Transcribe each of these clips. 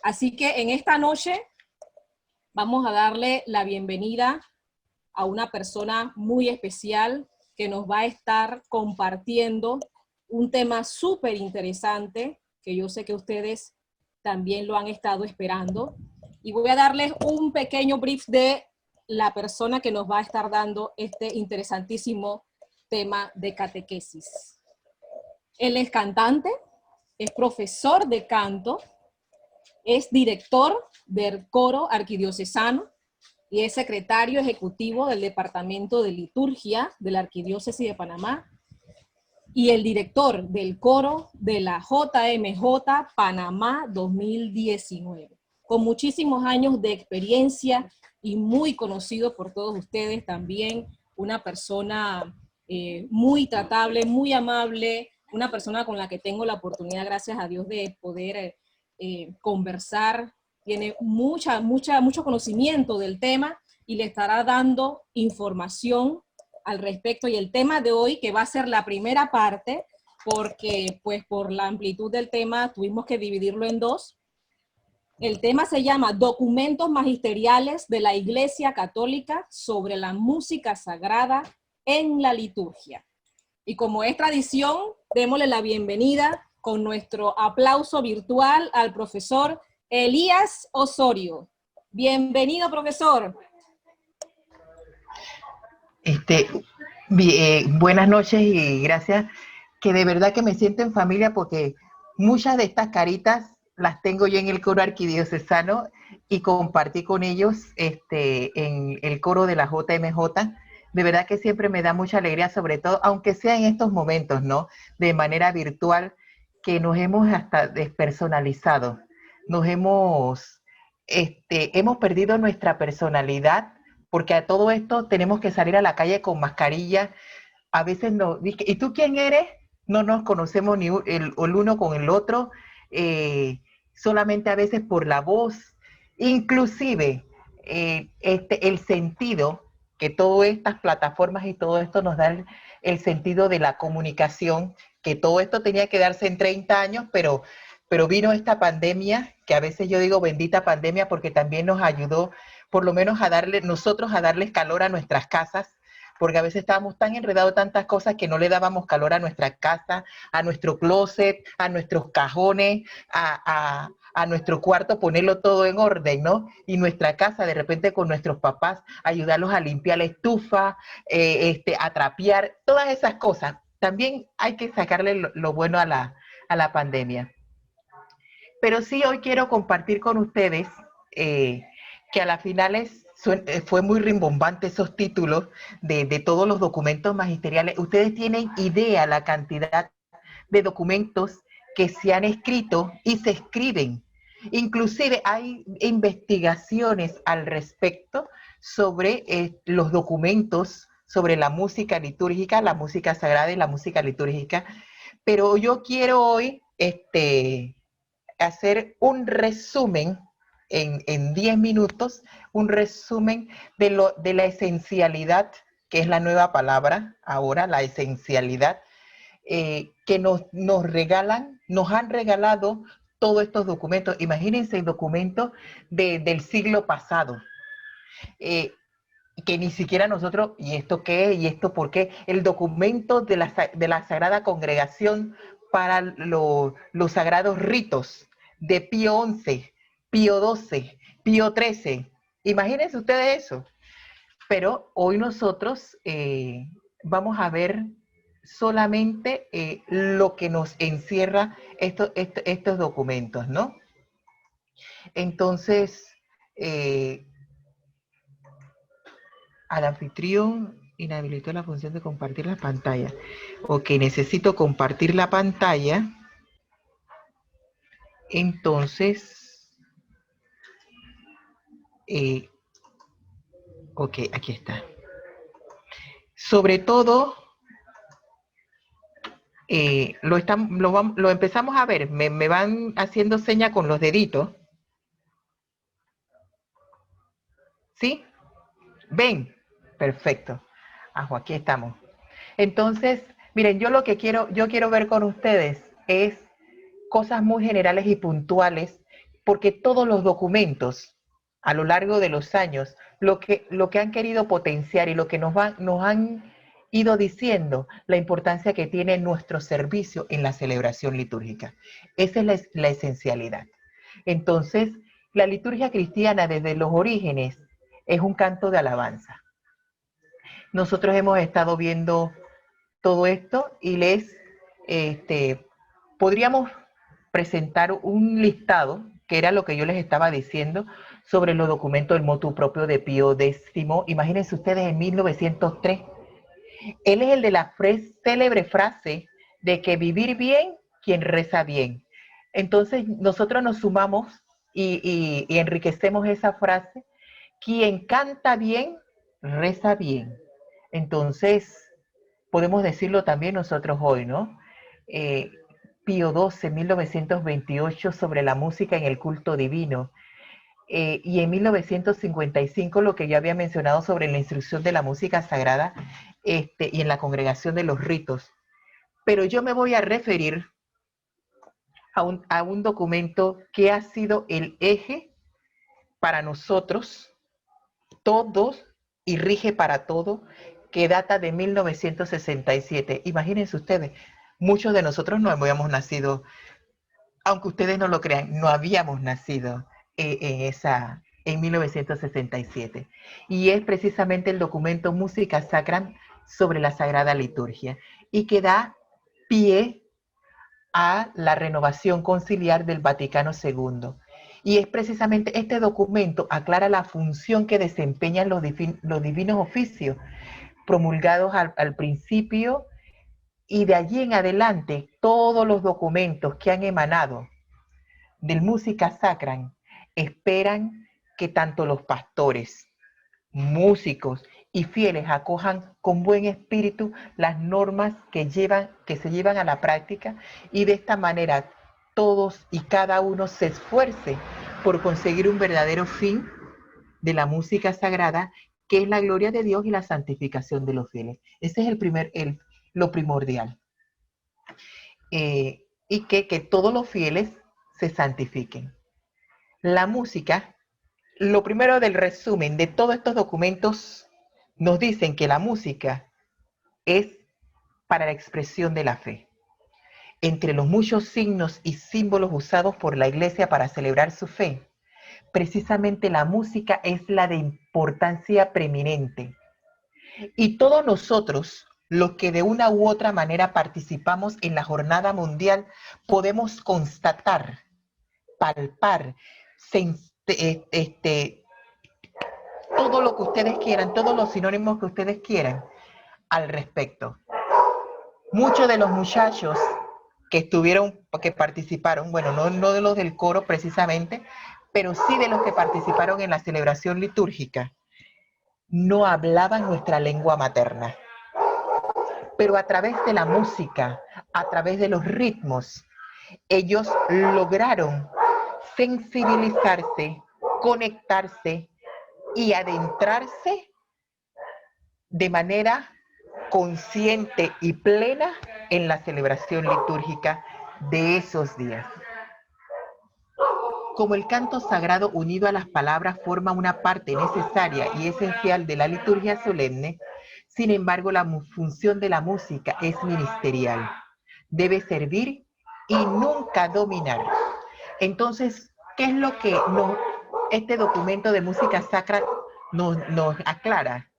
Así que en esta noche vamos a darle la bienvenida a una persona muy especial que nos va a estar compartiendo un tema súper interesante que yo sé que ustedes también lo han estado esperando. Y voy a darles un pequeño brief de la persona que nos va a estar dando este interesantísimo tema de catequesis. Él es cantante, es profesor de canto, es director del coro arquidiocesano y es secretario ejecutivo del Departamento de Liturgia de la Arquidiócesis de Panamá y el director del coro de la JMJ Panamá 2019. Con muchísimos años de experiencia y muy conocido por todos ustedes también, una persona muy tratable, muy amable, una persona con la que tengo la oportunidad, gracias a Dios, de poder conversar. Tiene mucho conocimiento del tema y le estará dando información al respecto. Y el tema de hoy, que va a ser la primera parte, porque pues por la amplitud del tema tuvimos que dividirlo en dos. El tema se llama Documentos Magisteriales de la Iglesia Católica sobre la música sagrada en la liturgia. Y como es tradición, démosle la bienvenida con nuestro aplauso virtual al profesor Elías Osorio. Bienvenido, profesor. Buenas noches y gracias, que de verdad que me siento en familia porque muchas de estas caritas las tengo yo en el coro arquidiocesano y compartí con ellos en el coro de la JMJ. De verdad que siempre me da mucha alegría, sobre todo, aunque sea en estos momentos, ¿no? De manera virtual, que nos hemos hasta despersonalizado, hemos perdido nuestra personalidad, porque a todo esto tenemos que salir a la calle con mascarilla. A veces no, ¿y tú quién eres? No nos conocemos ni el uno con el otro, solamente a veces por la voz, inclusive el sentido que todas estas plataformas y todo esto nos dan, el sentido de la comunicación, que todo esto tenía que darse en 30 años, pero vino esta pandemia, que a veces yo digo bendita pandemia, porque también nos ayudó por lo menos nosotros a darles calor a nuestras casas, porque a veces estábamos tan enredados tantas cosas que no le dábamos calor a nuestra casa, a nuestro closet, a nuestros cajones, a nuestro cuarto, ponerlo todo en orden, ¿no? Y nuestra casa, de repente con nuestros papás, ayudarlos a limpiar la estufa, a trapear, todas esas cosas. También hay que sacarle lo bueno a la pandemia. Pero sí, hoy quiero compartir con ustedes que a las finales fue muy rimbombante esos títulos de todos los documentos magisteriales. Ustedes tienen idea la cantidad de documentos que se han escrito y se escriben. Inclusive hay investigaciones al respecto sobre los documentos, sobre la música litúrgica, la música sagrada y la música litúrgica. Pero yo quiero hoy hacer un resumen en 10 minutos, un resumen de la esencialidad, que es la nueva palabra ahora, la esencialidad, que nos han regalado todos estos documentos. Imagínense documentos del siglo pasado, que ni siquiera nosotros, ¿y esto qué? ¿Y esto por qué? El documento de la Sagrada Congregación para los sagrados ritos de Pío XI, Pío XII, Pío XIII. Imagínense ustedes eso. Pero hoy nosotros vamos a ver solamente lo que nos encierra estos documentos, ¿no? Entonces, al anfitrión inhabilitó la función de compartir la pantalla. Ok, necesito compartir la pantalla. Entonces, ok, aquí está. Sobre todo, lo empezamos a ver. Me van haciendo seña con los deditos. ¿Sí? ¿Ven? Perfecto. Aquí estamos. Entonces, miren, yo quiero ver con ustedes es cosas muy generales y puntuales, porque todos los documentos a lo largo de los años, lo que han querido potenciar y lo que nos han ido diciendo, la importancia que tiene nuestro servicio en la celebración litúrgica. Esa es la esencialidad. Entonces, la liturgia cristiana desde los orígenes es un canto de alabanza. Nosotros hemos estado viendo todo esto y podríamos presentar un listado, que era lo que yo les estaba diciendo, sobre los documentos del motu propio de Pío X. Imagínense ustedes en 1903. Él es el de la célebre frase de que vivir bien, quien reza bien. Entonces nosotros nos sumamos y enriquecemos esa frase, quien canta bien, reza bien. Entonces, podemos decirlo también nosotros hoy, ¿no? Pío XII, 1928, sobre la música en el culto divino. Y en 1955, lo que yo había mencionado sobre la instrucción de la música sagrada y en la congregación de los ritos. Pero yo me voy a referir a un documento que ha sido el eje para nosotros, todos, y rige para todo, que data de 1967. Imagínense ustedes, muchos de nosotros no habíamos nacido, aunque ustedes no lo crean, no habíamos nacido en 1967. Y es precisamente el documento Música Sacra sobre la Sagrada Liturgia, y que da pie a la renovación conciliar del Vaticano II. Y es precisamente este documento aclara la función que desempeñan los divinos oficios, promulgados al principio, y de allí en adelante todos los documentos que han emanado del Música Sacra esperan que tanto los pastores, músicos y fieles acojan con buen espíritu las normas que se llevan a la práctica, y de esta manera todos y cada uno se esfuerce por conseguir un verdadero fin de la música sagrada, que es la gloria de Dios y la santificación de los fieles. Ese es lo primordial. Y que todos los fieles se santifiquen. La música, lo primero del resumen de todos estos documentos, nos dicen que la música es para la expresión de la fe. Entre los muchos signos y símbolos usados por la Iglesia para celebrar su fe, precisamente la música es la de importancia preeminente. Y todos nosotros, los que de una u otra manera participamos en la Jornada Mundial, podemos constatar, palpar, todo lo que ustedes quieran, todos los sinónimos que ustedes quieran al respecto. Muchos de los muchachos que participaron, bueno, no de los del coro precisamente, pero sí de los que participaron en la celebración litúrgica, no hablaban nuestra lengua materna. Pero a través de la música, a través de los ritmos, ellos lograron sensibilizarse, conectarse y adentrarse de manera consciente y plena en la celebración litúrgica de esos días. Como el canto sagrado unido a las palabras forma una parte necesaria y esencial de la liturgia solemne, sin embargo, la función de la música es ministerial. Debe servir y nunca dominar. Entonces, ¿qué es lo que este documento de música sacra nos aclara?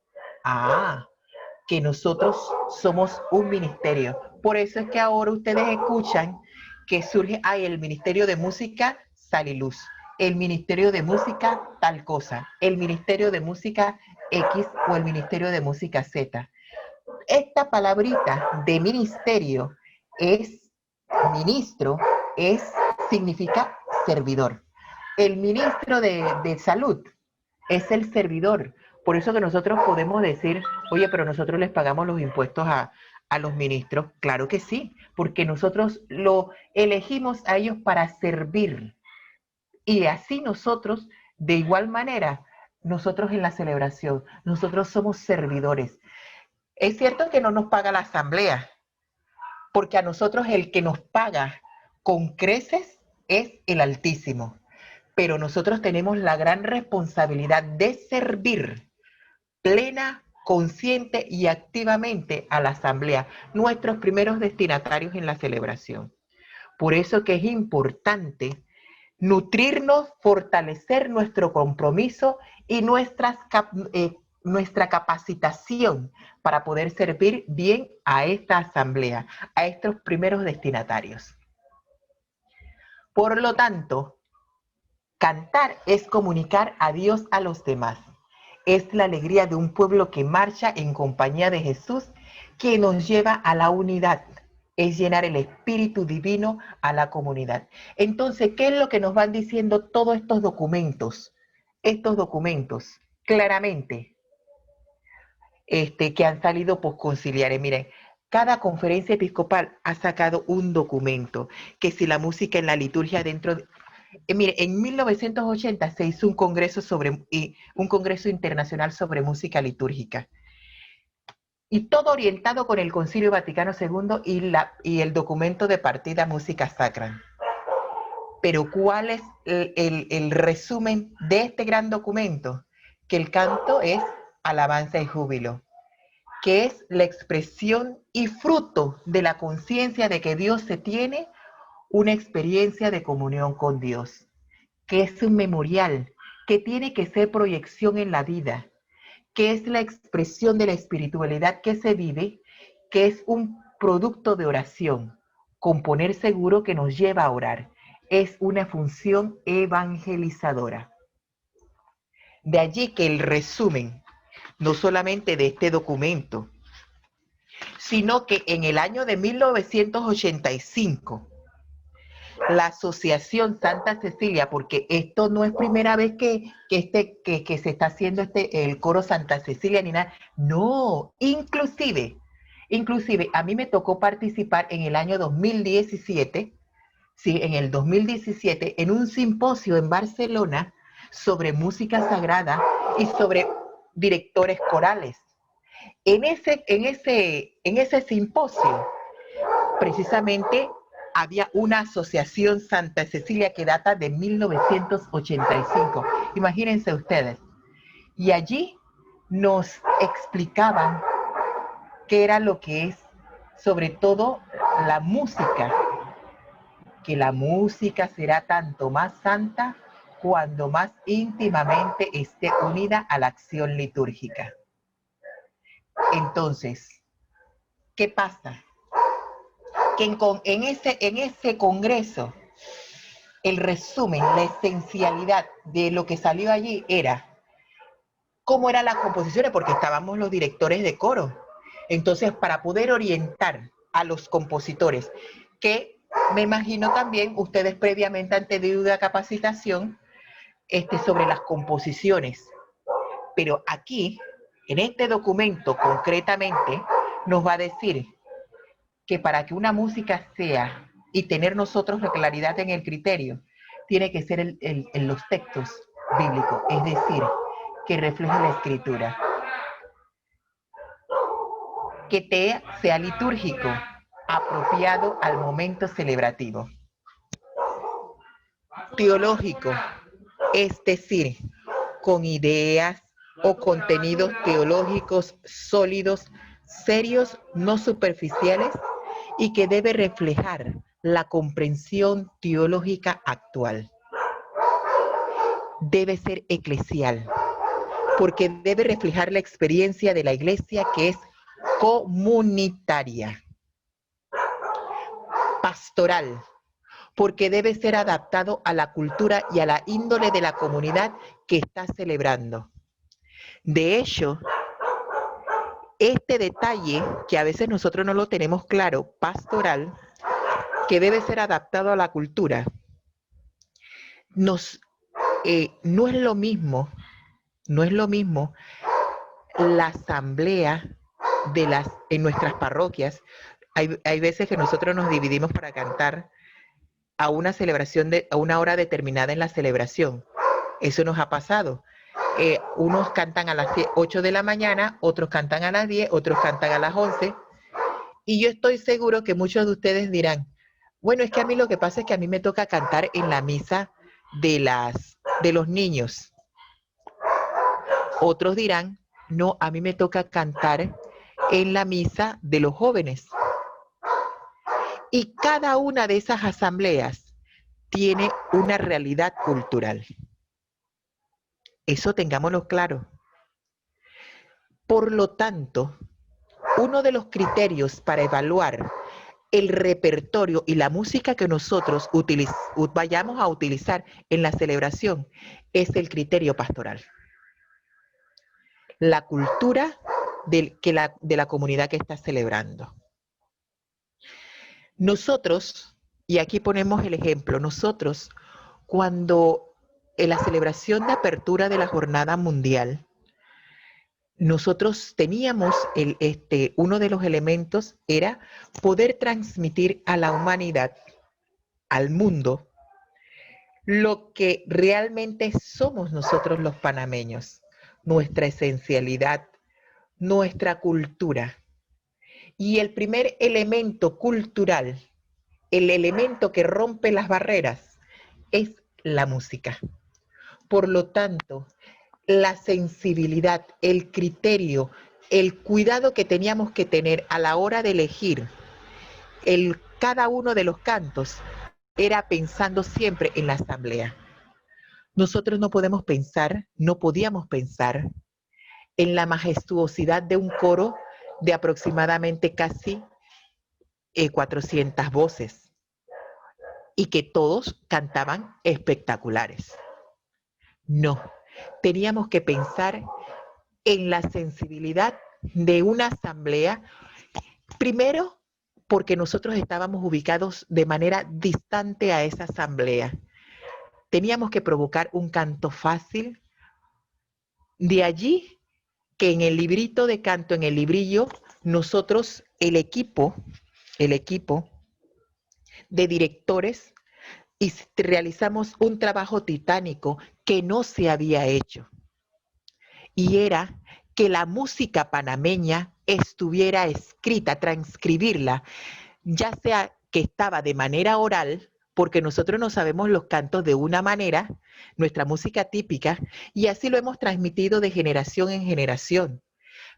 Que nosotros somos un ministerio. Por eso es que ahora ustedes escuchan que surge el Ministerio de Música Sal y Luz, el Ministerio de Música tal cosa, el Ministerio de Música X o el Ministerio de Música Z. Esta palabrita de ministerio es ministro, significa servidor. El ministro de Salud es el servidor. Por eso que nosotros podemos decir, oye, pero nosotros les pagamos los impuestos a los ministros. Claro que sí, porque nosotros lo elegimos a ellos para servir. Y así nosotros, de igual manera, nosotros en la celebración, nosotros somos servidores. Es cierto que no nos paga la asamblea, porque a nosotros el que nos paga con creces es el Altísimo. pero nosotros tenemos la gran responsabilidad de servir plena, consciente y activamente a la asamblea, nuestros primeros destinatarios en la celebración. Por eso que es importante nutrirnos, fortalecer nuestro compromiso y nuestra capacitación para poder servir bien a esta asamblea, a estos primeros destinatarios. Por lo tanto, cantar es comunicar a Dios a los demás. Es la alegría de un pueblo que marcha en compañía de Jesús, que nos lleva a la unidad. Es llenar el Espíritu Divino a la comunidad. Entonces, ¿qué es lo que nos van diciendo todos estos documentos? Estos documentos, claramente, que han salido posconciliares. Miren, cada conferencia episcopal ha sacado un documento, que si la música en la liturgia dentro de... mire, en 1980 se hizo un congreso internacional sobre música litúrgica. Y todo orientado con el Concilio Vaticano II y el documento de partida Música Sacra. Pero ¿cuál es el resumen de este gran documento? Que el canto es alabanza y júbilo, que es la expresión y fruto de la conciencia de que Dios se tiene una experiencia de comunión con Dios, que es un memorial, que tiene que ser proyección en la vida, que es la expresión de la espiritualidad que se vive, que es un producto de oración, componer seguro que nos lleva a orar. Es una función evangelizadora. De allí que el resumen, no solamente de este documento, sino que en el año de 1985, la Asociación Santa Cecilia, porque esto no es primera vez que se está haciendo el coro Santa Cecilia ni nada, no, inclusive a mí me tocó participar en el año 2017, sí, en el 2017, en un simposio en Barcelona sobre música sagrada y sobre directores corales. En ese simposio, precisamente, había una asociación Santa Cecilia que data de 1985. Imagínense ustedes. Y allí nos explicaban qué era lo que es, sobre todo, la música. Que la música será tanto más santa cuando más íntimamente esté unida a la acción litúrgica. Entonces, ¿qué pasa? Que en ese congreso, el resumen, la esencialidad de lo que salió allí era cómo eran las composiciones, porque estábamos los directores de coro. Entonces, para poder orientar a los compositores, que me imagino también ustedes previamente han tenido una capacitación sobre las composiciones. Pero aquí, en este documento concretamente, nos va a decir que para que una música sea y tener nosotros la claridad en el criterio, tiene que ser en los textos bíblicos, es decir, que refleje la escritura. Que sea litúrgico, apropiado al momento celebrativo. Teológico, es decir, con ideas o contenidos teológicos sólidos, serios, no superficiales, y que debe reflejar la comprensión teológica actual. Debe ser eclesial, porque debe reflejar la experiencia de la iglesia, que es comunitaria. Pastoral, porque debe ser adaptado a la cultura y a la índole de la comunidad que está celebrando. De hecho, este detalle, que a veces nosotros no lo tenemos claro, pastoral, que debe ser adaptado a la cultura, no es lo mismo la asamblea en nuestras parroquias. Hay veces que nosotros nos dividimos para cantar a una celebración, a una hora determinada en la celebración. Eso nos ha pasado. Unos cantan a las 8 de la mañana, otros cantan a las 10, otros cantan a las 11. Y yo estoy seguro que muchos de ustedes dirán, bueno, es que a mí lo que pasa es que a mí me toca cantar en la misa de los niños. Otros dirán, no, a mí me toca cantar en la misa de los jóvenes. Y cada una de esas asambleas tiene una realidad cultural. Eso tengámoslo claro. Por lo tanto, uno de los criterios para evaluar el repertorio y la música que nosotros vayamos a utilizar en la celebración es el criterio pastoral. La cultura de la comunidad que está celebrando. Nosotros, y aquí ponemos el ejemplo, nosotros cuando en la celebración de apertura de la Jornada Mundial, nosotros teníamos, uno de los elementos era poder transmitir a la humanidad, al mundo, lo que realmente somos nosotros los panameños, nuestra esencialidad, nuestra cultura. Y el primer elemento cultural, el elemento que rompe las barreras, es la música. Por lo tanto, la sensibilidad, el criterio, el cuidado que teníamos que tener a la hora de elegir cada uno de los cantos era pensando siempre en la asamblea. Nosotros no podíamos pensar en la majestuosidad de un coro de aproximadamente casi 400 voces y que todos cantaban espectaculares. No, teníamos que pensar en la sensibilidad de una asamblea, primero porque nosotros estábamos ubicados de manera distante a esa asamblea. Teníamos que provocar un canto fácil. De allí que en el librito de canto, en el librillo, nosotros, el equipo de directores, y realizamos un trabajo titánico que no se había hecho. Y era que la música panameña estuviera escrita, transcribirla, ya sea que estaba de manera oral, porque nosotros no sabemos los cantos de una manera, nuestra música típica, y así lo hemos transmitido de generación en generación.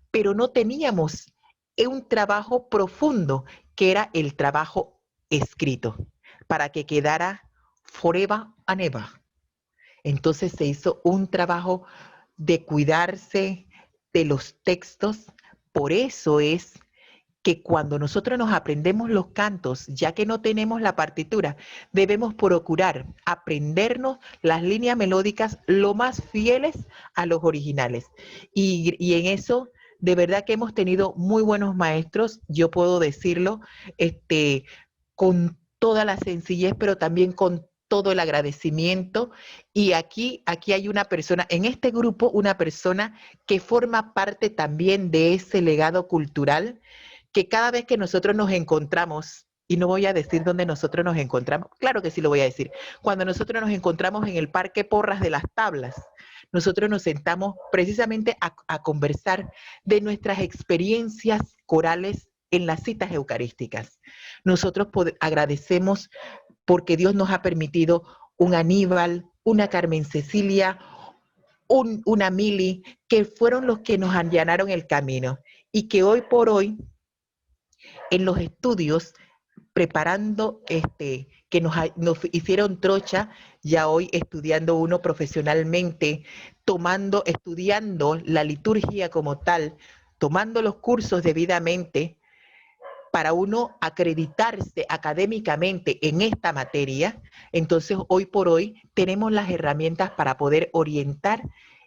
Pero no teníamos un trabajo profundo, que era el trabajo escrito, para que quedara forever and ever. Entonces se hizo un trabajo de cuidarse de los textos. Por eso es que cuando nosotros nos aprendemos los cantos, ya que no tenemos la partitura, debemos procurar aprendernos las líneas melódicas lo más fieles a los originales. Y en eso, de verdad que hemos tenido muy buenos maestros, yo puedo decirlo, con toda la sencillez, pero también con todo el agradecimiento. Y aquí hay una persona, en este grupo, una persona que forma parte también de ese legado cultural, que cada vez que nosotros nos encontramos, y no voy a decir dónde nosotros nos encontramos, claro que sí lo voy a decir, cuando nosotros nos encontramos en el Parque Porras de las Tablas, nosotros nos sentamos precisamente a conversar de nuestras experiencias corales en las citas eucarísticas. Nosotros agradecemos porque Dios nos ha permitido un Aníbal, una Carmen Cecilia, una Mili, que fueron los que nos allanaron el camino y que hoy por hoy, en los estudios, preparando, que nos hicieron trocha, ya hoy estudiando uno profesionalmente, estudiando la liturgia como tal, tomando los cursos debidamente, para uno acreditarse académicamente en esta materia. Entonces, hoy por hoy tenemos las herramientas para poder orientar,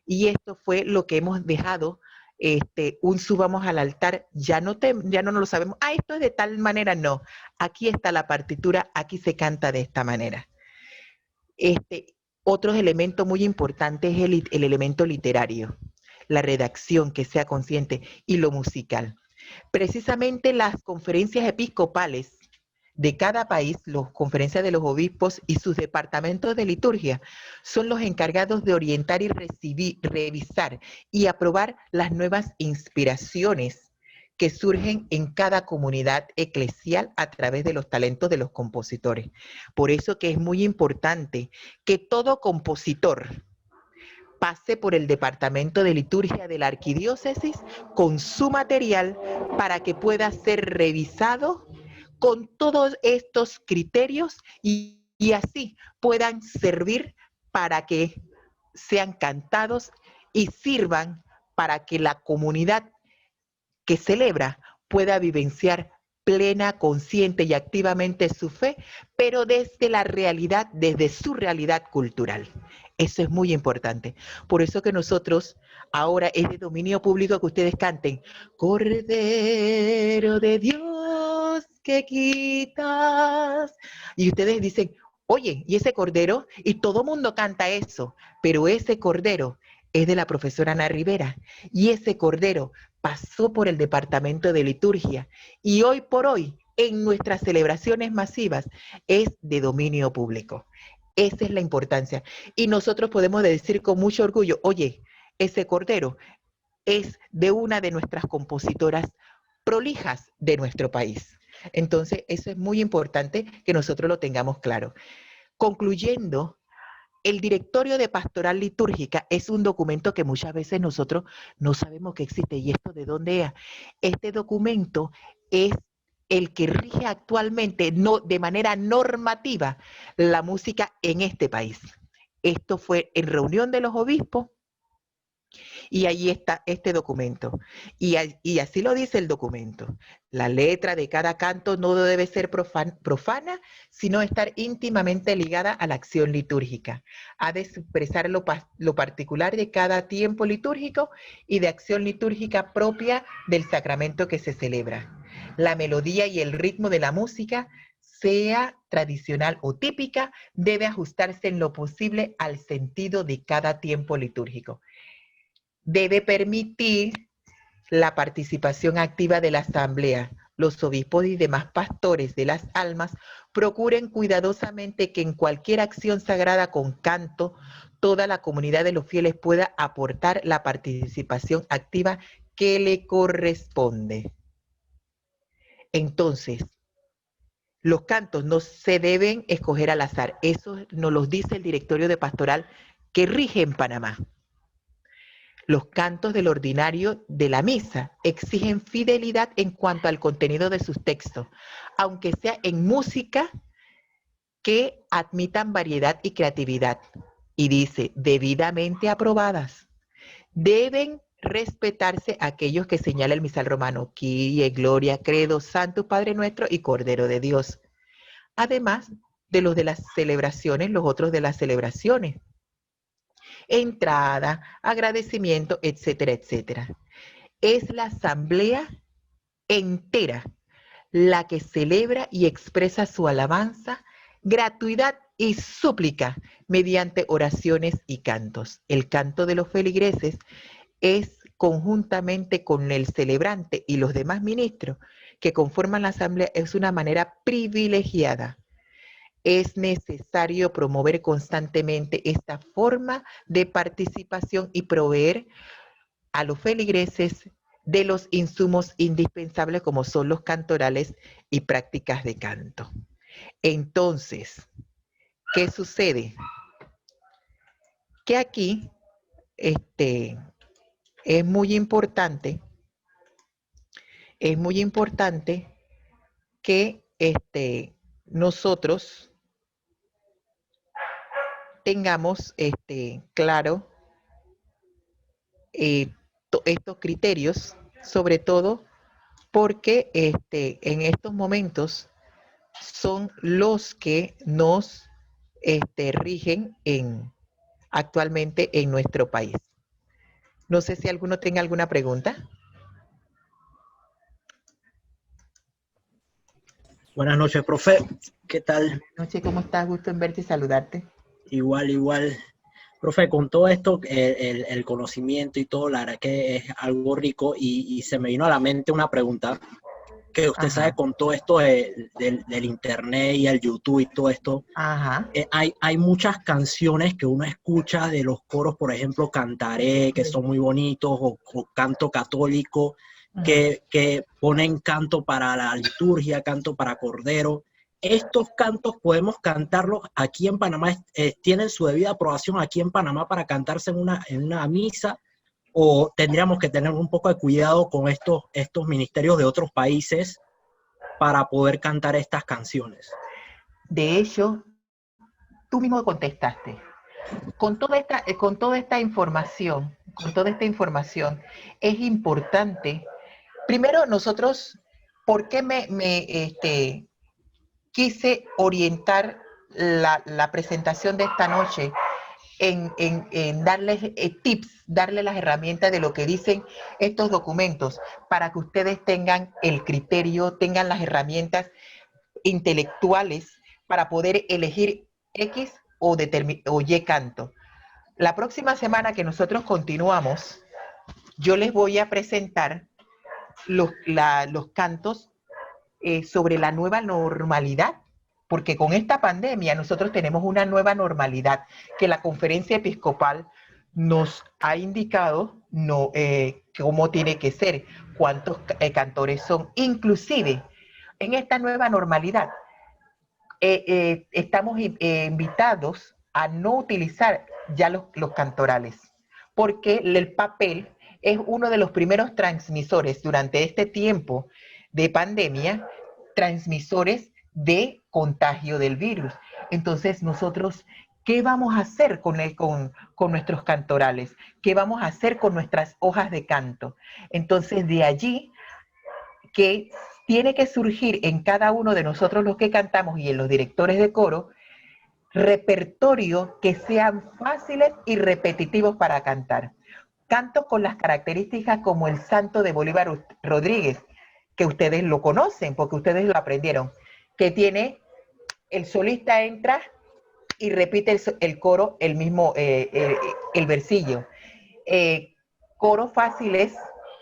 y esto fue lo que hemos dejado, un subamos al altar, ya no lo sabemos, esto es de tal manera, no, aquí está la partitura, aquí se canta de esta manera. Otro elemento muy importante es el elemento literario, la redacción que sea consciente, y lo musical. Precisamente las conferencias episcopales de cada país, las conferencias de los obispos y sus departamentos de liturgia, son los encargados de orientar y revisar y aprobar las nuevas inspiraciones que surgen en cada comunidad eclesial a través de los talentos de los compositores. Por eso que es muy importante que todo compositor pase por el departamento de liturgia de la arquidiócesis con su material para que pueda ser revisado con todos estos criterios y así puedan servir para que sean cantados y sirvan para que la comunidad que celebra pueda vivenciar plena, consciente y activamente su fe, pero desde la realidad, desde su realidad cultural. Eso es muy importante. Por eso que nosotros ahora es de dominio público que ustedes canten Cordero de Dios que quitas. Y ustedes dicen, oye, ¿y ese cordero? Y todo mundo canta eso, pero ese cordero es de la profesora Ana Rivera. Y ese cordero pasó por el departamento de liturgia y hoy por hoy en nuestras celebraciones masivas es de dominio público. Esa es la importancia. Y nosotros podemos decir con mucho orgullo, oye, ese cordero es de una de nuestras compositoras prolijas de nuestro país. Entonces, eso es muy importante que nosotros lo tengamos claro. Concluyendo, el directorio de pastoral litúrgica es un documento que muchas veces nosotros no sabemos que existe. ¿Y esto de dónde es? Este documento es el que rige actualmente de manera normativa la música en este país. Esto fue en reunión de los obispos y ahí está este documento. Y así lo dice el documento. La letra de cada canto no debe ser profana, sino estar íntimamente ligada a la acción litúrgica. Ha de expresar lo particular de cada tiempo litúrgico y de acción litúrgica propia del sacramento que se celebra. La melodía y el ritmo de la música, sea tradicional o típica, debe ajustarse en lo posible al sentido de cada tiempo litúrgico. Debe permitir la participación activa de la asamblea. Los obispos y demás pastores de las almas procuren cuidadosamente que en cualquier acción sagrada con canto, toda la comunidad de los fieles pueda aportar la participación activa que le corresponde. Entonces, los cantos no se deben escoger al azar. Eso nos lo dice el directorio de pastoral que rige en Panamá. Los cantos del ordinario de la misa exigen fidelidad en cuanto al contenido de sus textos, aunque sea en música que admitan variedad y creatividad. Y dice, debidamente aprobadas. Deben respetarse aquellos que señala el misal romano, Kyrie, Gloria, Credo, Santo Padre Nuestro y Cordero de Dios. Además de los de las celebraciones, los otros de las celebraciones. Entrada, agradecimiento, etcétera, etcétera. Es la asamblea entera la que celebra y expresa su alabanza, gratuidad y súplica mediante oraciones y cantos. El canto de los feligreses es conjuntamente con el celebrante y los demás ministros que conforman la asamblea, es una manera privilegiada. Es necesario promover constantemente esta forma de participación y proveer a los feligreses de los insumos indispensables como son los cantorales y prácticas de canto. Entonces, ¿qué sucede? Que aquí es muy importante que nosotros tengamos claro estos criterios, sobre todo porque en estos momentos son los que nos rigen actualmente en nuestro país. No sé si alguno tenga alguna pregunta. Buenas noches, profe. ¿Qué tal? Buenas noches, ¿cómo estás? Gusto en verte y saludarte. Igual, igual. Profe, con todo esto, el conocimiento y todo, la verdad que es algo rico y se me vino a la mente una pregunta que usted sabe con todo esto del internet y el YouTube y todo esto. Hay muchas canciones que uno escucha de los coros, por ejemplo, Cantaré, que son muy bonitos, o Canto Católico, que ponen canto para la liturgia, canto para cordero. Estos cantos podemos cantarlos aquí en Panamá, tienen su debida aprobación aquí en Panamá para cantarse en una misa, o tendríamos que tener un poco de cuidado con estos ministerios de otros países para poder cantar estas canciones. De hecho, tú mismo contestaste. Con toda esta información, es importante. Primero, nosotros, ¿por qué quise orientar la presentación de esta noche en darles tips, darles las herramientas de lo que dicen estos documentos, para que ustedes tengan el criterio, tengan las herramientas intelectuales para poder elegir X o Y canto? La próxima semana que nosotros continuamos, yo les voy a presentar los cantos sobre la nueva normalidad, porque con esta pandemia nosotros tenemos una nueva normalidad que la Conferencia Episcopal nos ha indicado cómo tiene que ser, cuántos cantores son. Inclusive, en esta nueva normalidad, estamos invitados a no utilizar ya los cantorales, porque el papel es uno de los primeros transmisores durante este tiempo de pandemia, transmisores de contagio del virus. Entonces nosotros, ¿qué vamos a hacer con nuestros cantorales? ¿Qué vamos a hacer con nuestras hojas de canto? Entonces de allí que tiene que surgir en cada uno de nosotros los que cantamos y en los directores de coro, repertorio que sean fáciles y repetitivos para cantar. Cantos con las características como el Santo de Bolívar Rodríguez, que ustedes lo conocen porque ustedes lo aprendieron, que tiene el solista entra y repite el coro el mismo, el versillo. Coros fáciles.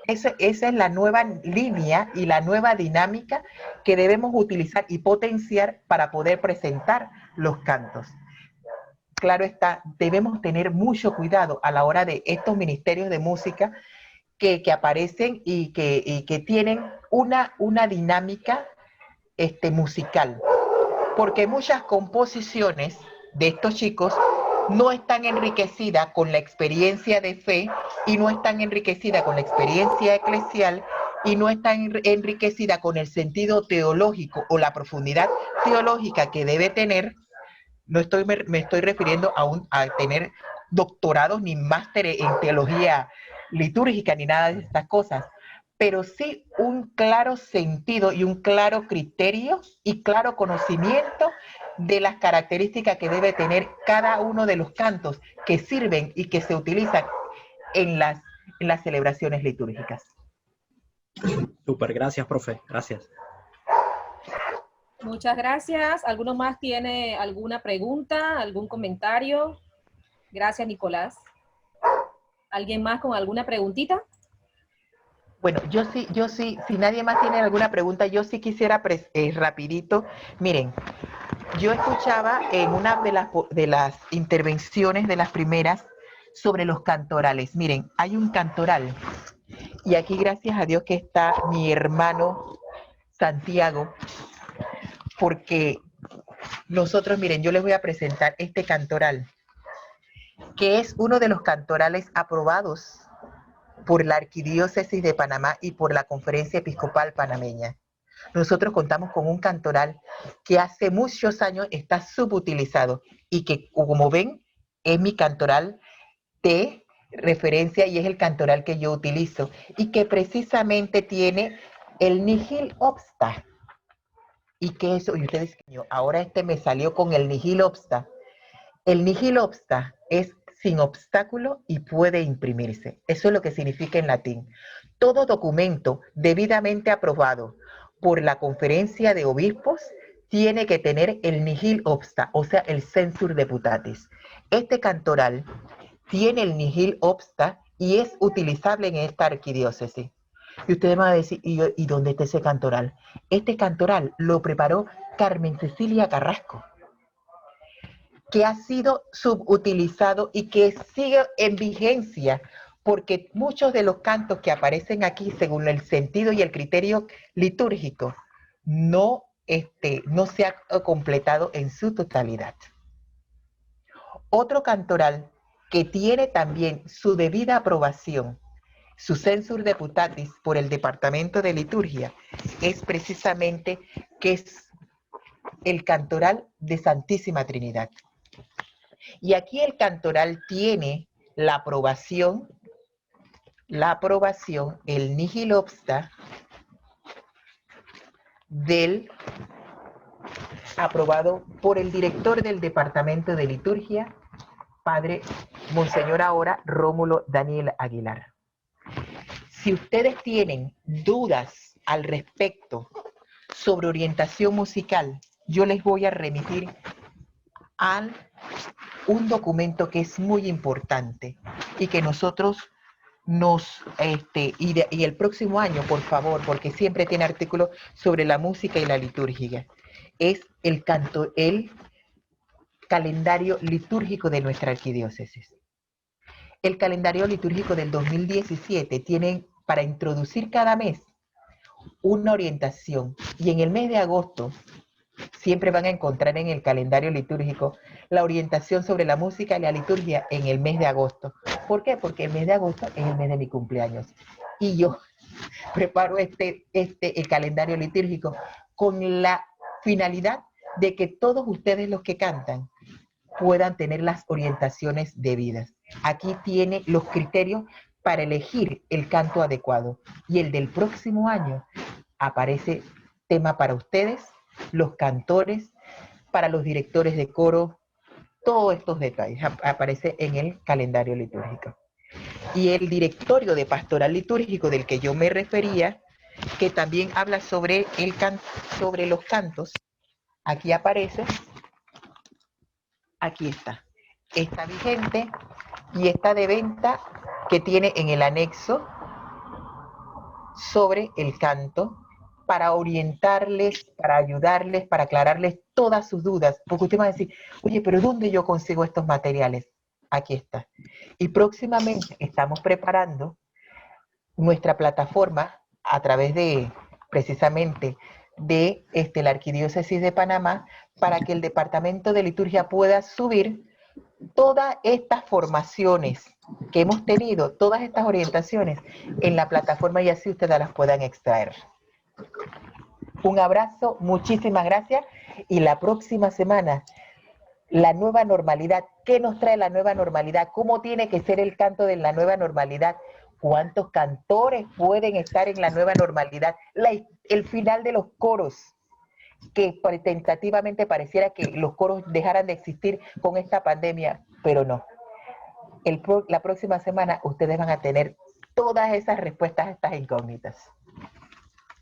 Esa es la nueva línea y la nueva dinámica que debemos utilizar y potenciar para poder presentar los cantos. Claro está, debemos tener mucho cuidado a la hora de estos ministerios de música que aparecen y que tienen una dinámica musical. Porque muchas composiciones de estos chicos no están enriquecidas con la experiencia de fe y no están enriquecidas con la experiencia eclesial y no están enriquecidas con el sentido teológico o la profundidad teológica que debe tener. Me estoy refiriendo a tener doctorados ni másteres en teología litúrgica ni nada de estas cosas, pero sí un claro sentido y un claro criterio y claro conocimiento de las características que debe tener cada uno de los cantos que sirven y que se utilizan en las celebraciones litúrgicas. Súper, gracias, profe, gracias. Muchas gracias. ¿Alguno más tiene alguna pregunta, algún comentario? Gracias, Nicolás. ¿Alguien más con alguna preguntita? Bueno, yo sí, si nadie más tiene alguna pregunta, yo sí quisiera rapidito. Miren, yo escuchaba en una de las intervenciones de las primeras sobre los cantorales. Miren, hay un cantoral, y aquí gracias a Dios que está mi hermano Santiago, porque nosotros, miren, yo les voy a presentar este cantoral, que es uno de los cantorales aprobados por la Arquidiócesis de Panamá y por la Conferencia Episcopal Panameña. Nosotros contamos con un cantoral que hace muchos años está subutilizado y que, como ven, es mi cantoral de referencia y es el cantoral que yo utilizo y que precisamente tiene el nihil obsta. Y que eso, y ustedes, ahora me salió con el nihil obsta. El nihil obsta es sin obstáculo y puede imprimirse. Eso es lo que significa en latín. Todo documento debidamente aprobado por la Conferencia de Obispos tiene que tener el nihil obsta, o sea, el censur deputatis. Este cantoral tiene el nihil obsta y es utilizable en esta arquidiócesis. Y ustedes van a decir, ¿y dónde está ese cantoral? Este cantoral lo preparó Carmen Cecilia Carrasco, que ha sido subutilizado y que sigue en vigencia porque muchos de los cantos que aparecen aquí, según el sentido y el criterio litúrgico, no se ha completado en su totalidad. Otro cantoral que tiene también su debida aprobación, su censur deputatis por el Departamento de Liturgia, es precisamente que es el cantoral de Santísima Trinidad. Y aquí el cantoral tiene la aprobación, el nihil obsta aprobado por el director del Departamento de Liturgia, Padre Monseñor ahora Rómulo Daniel Aguilar. Si ustedes tienen dudas al respecto sobre orientación musical, yo les voy a remitir a un documento que es muy importante y que nosotros y el próximo año, por favor, porque siempre tiene artículos sobre la música y la liturgia, es el calendario litúrgico de nuestra arquidiócesis. El calendario litúrgico del 2017 tiene para introducir cada mes una orientación, y en el mes de agosto siempre van a encontrar en el calendario litúrgico la orientación sobre la música y la liturgia en el mes de agosto. ¿Por qué? Porque el mes de agosto es el mes de mi cumpleaños. Y yo preparo el calendario litúrgico con la finalidad de que todos ustedes los que cantan puedan tener las orientaciones debidas. Aquí tiene los criterios para elegir el canto adecuado. Y el del próximo año aparece tema para ustedes, los cantores, para los directores de coro, todos estos detalles aparece en el calendario litúrgico. Y el directorio de pastoral litúrgico del que yo me refería, que también habla sobre los cantos, aquí aparece, aquí está vigente y está de venta, que tiene en el anexo sobre el canto, para orientarles, para ayudarles, para aclararles todas sus dudas, porque usted va a decir, oye, pero ¿dónde yo consigo estos materiales? Aquí está. Y próximamente estamos preparando nuestra plataforma a través de, precisamente, de la Arquidiócesis de Panamá, para que el Departamento de Liturgia pueda subir todas estas formaciones que hemos tenido, todas estas orientaciones en la plataforma, y así ustedes las puedan extraer. Un abrazo, muchísimas gracias, y la próxima semana, la nueva normalidad. ¿Qué nos trae la nueva normalidad? ¿Cómo tiene que ser el canto de la nueva normalidad? ¿Cuántos cantores pueden estar en la nueva normalidad? El final de los coros, que tentativamente pareciera que los coros dejaran de existir con esta pandemia, pero no. La próxima semana ustedes van a tener todas esas respuestas a estas incógnitas.